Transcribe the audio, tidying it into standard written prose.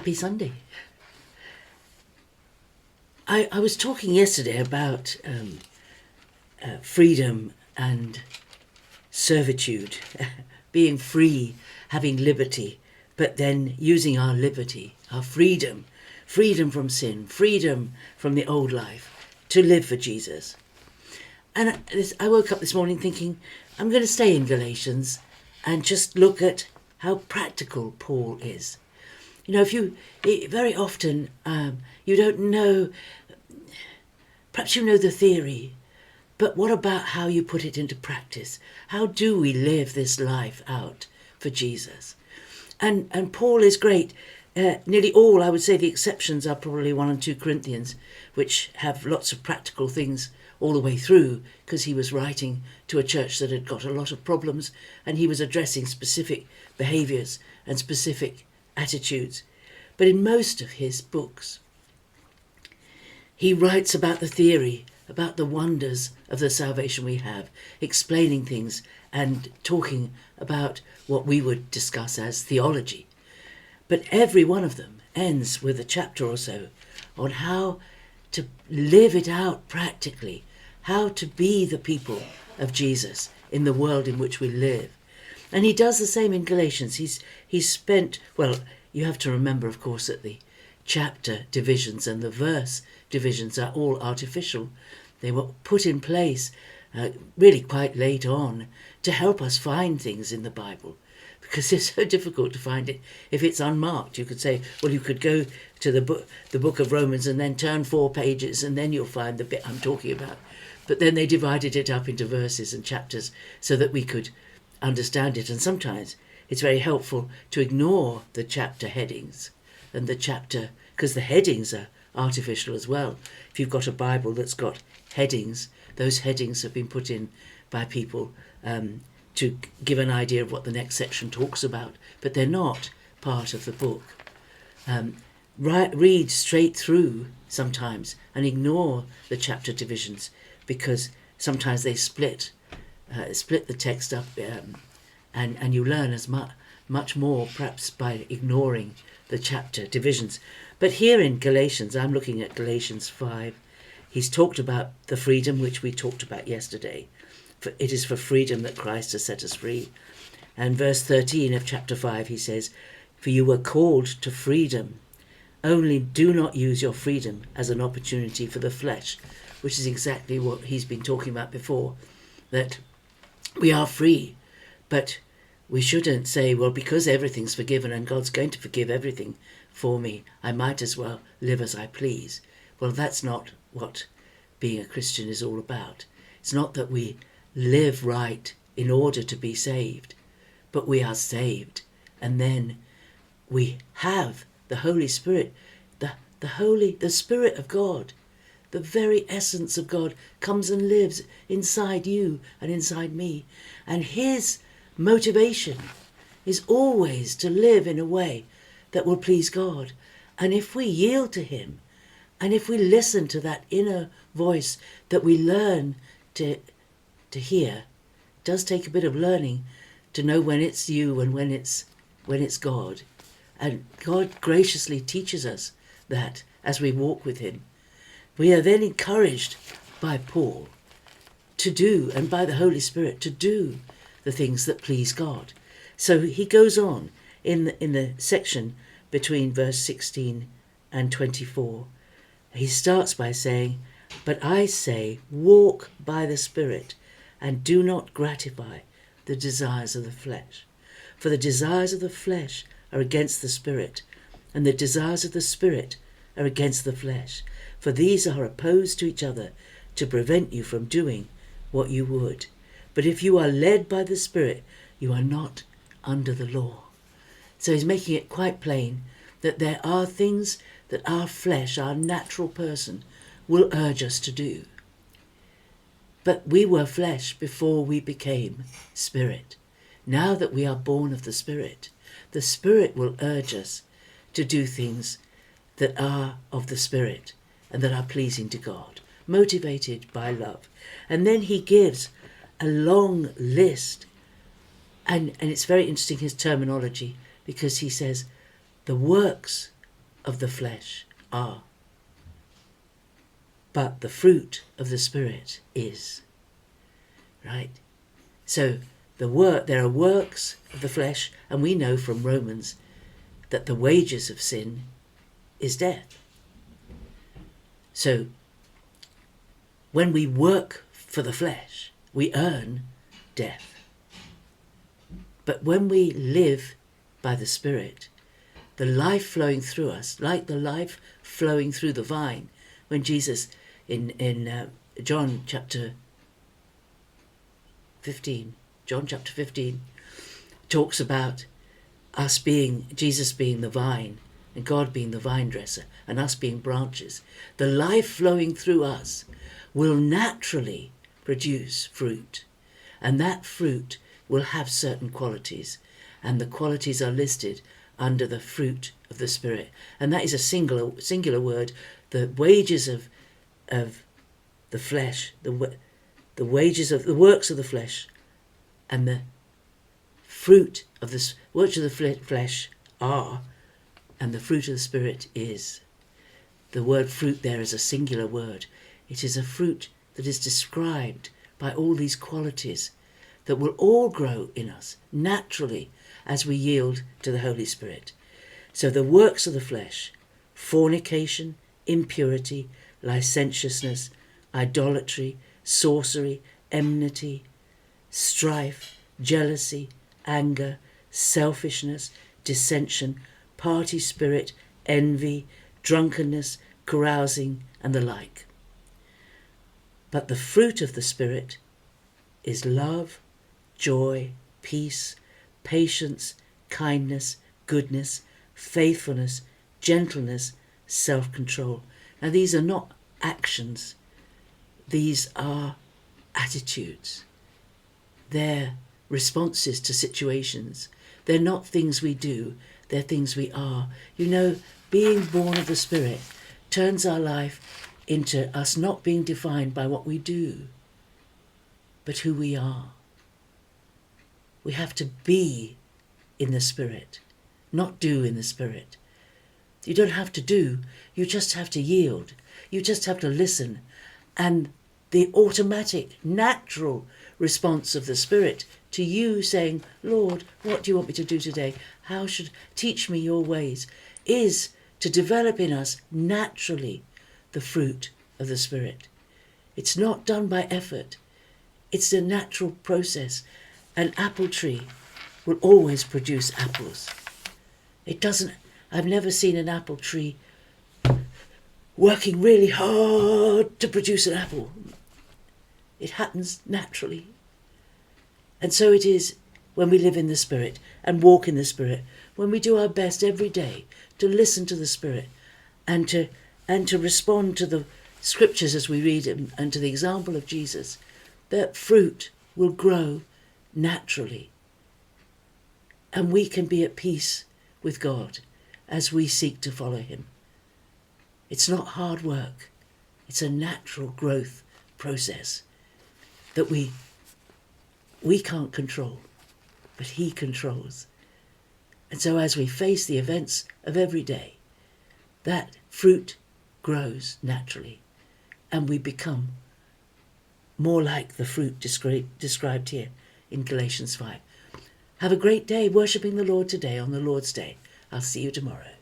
Happy Sunday. I was talking yesterday about freedom and servitude, being free, having liberty, but then using our liberty, our freedom from sin, freedom from the old life, to live for Jesus. And I woke up this morning thinking, I'm going to stay in Galatians and just look at how practical Paul is. You know, very often you don't know, perhaps you know the theory, but what about how you put it into practice? How do we live this life out for Jesus? And Paul is great. Nearly all, I would say the exceptions are probably 1 and 2 Corinthians, which have lots of practical things all the way through, because he was writing to a church that had got a lot of problems, and he was addressing specific behaviours and specific attitudes. But in most of his books, he writes about the theory, about the wonders of the salvation we have, explaining things and talking about what we would discuss as theology. But every one of them ends with a chapter or so on how to live it out practically, how to be the people of Jesus in the world in which we live. And he does the same in Galatians. He's spent, well, you have to remember, of course, that the chapter divisions and the verse divisions are all artificial. They were put in place really quite late on to help us find things in the Bible, because it's so difficult to find it if it's unmarked. You could say, well, you could go to the book of Romans and then turn 4 pages and then you'll find the bit I'm talking about. But then they divided it up into verses and chapters so that we could understand it. And sometimes it's very helpful to ignore the chapter headings and the chapter, because the headings are artificial as well. If you've got a Bible that's got headings, those headings have been put in by people to give an idea of what the next section talks about, but they're not part of the book. Read straight through sometimes and ignore the chapter divisions, because sometimes they split the text up, and you learn as much more perhaps by ignoring the chapter divisions. But here in Galatians, I'm looking at Galatians 5, he's talked about the freedom which we talked about yesterday. For it is for freedom that Christ has set us free. And verse 13 of chapter 5, he says, for you were called to freedom. Only do not use your freedom as an opportunity for the flesh, which is exactly what he's been talking about before, that we are free, but we shouldn't say, well, because everything's forgiven and God's going to forgive everything for me, I might as well live as I please. Well, that's not what being a Christian is all about. It's not that we live right in order to be saved, but we are saved, and then we have the Holy Spirit, the Spirit of God, the very essence of God comes and lives inside you and inside me, and his motivation is always to live in a way that will please God. And if we yield to him, and if we listen to that inner voice that we learn to hear, it does take a bit of learning to know when it's you and when it's God. And God graciously teaches us that as we walk with him. We are then encouraged by Paul to do, and by the Holy Spirit to do, the things that please God. So he goes on in the section between verse 16 and 24. He starts by saying, but I say, walk by the Spirit, and do not gratify the desires of the flesh. For the desires of the flesh are against the Spirit, and the desires of the Spirit are against the flesh. For these are opposed to each other, to prevent you from doing what you would. But if you are led by the Spirit, you are not under the law. So he's making it quite plain that there are things that our flesh, our natural person, will urge us to do. But we were flesh before we became spirit. Now that we are born of the Spirit will urge us to do things that are of the Spirit and that are pleasing to God, motivated by love. And then he gives a long list, and it's very interesting, his terminology, because he says the works of the flesh are, but the fruit of the Spirit is. Right? So there are works of the flesh, and we know from Romans that the wages of sin is death. So when we work for the flesh, we earn death. But when we live by the Spirit, the life flowing through us, like the life flowing through the vine, when Jesus in John chapter 15 talks about Jesus being the vine and God being the vine dresser and us being branches. The life flowing through us will naturally produce fruit, and that fruit will have certain qualities, and the qualities are listed under the fruit of the Spirit, and that is a singular word. The wages of the flesh, the wages of the works of the flesh, and the fruit of the works of the flesh are, and the fruit of the Spirit is. The word fruit there is a singular word. It is a fruit that is described by all these qualities that will all grow in us naturally as we yield to the Holy Spirit. So the works of the flesh: fornication, impurity, licentiousness, idolatry, sorcery, enmity, strife, jealousy, anger, selfishness, dissension, party spirit, envy, drunkenness, carousing, and the like. But the fruit of the Spirit is love, joy, peace, patience, kindness, goodness, faithfulness, gentleness, self-control. Now these are not actions, these are attitudes. They're responses to situations. They're not things we do, they're things we are. You know, being born of the Spirit turns our life into us not being defined by what we do, but who we are. We have to be in the Spirit, not do in the Spirit. You don't have to do, you just have to yield. You just have to listen. And the automatic, natural response of the Spirit to you saying, Lord, what do you want me to do today? Teach me your ways, is to develop in us naturally the fruit of the Spirit. It's not done by effort. It's a natural process. An apple tree will always produce apples. I've never seen an apple tree working really hard to produce an apple. It happens naturally. And so it is when we live in the Spirit and walk in the Spirit, when we do our best every day to listen to the Spirit and to respond to the scriptures as we read them and to the example of Jesus, that fruit will grow naturally. And we can be at peace with God as we seek to follow him. It's not hard work. It's a natural growth process that we can't control, but he controls. And so as we face the events of every day, that fruit grows naturally and we become more like the fruit described here in Galatians 5. Have a great day worshipping the Lord today on the Lord's Day. I'll see you tomorrow.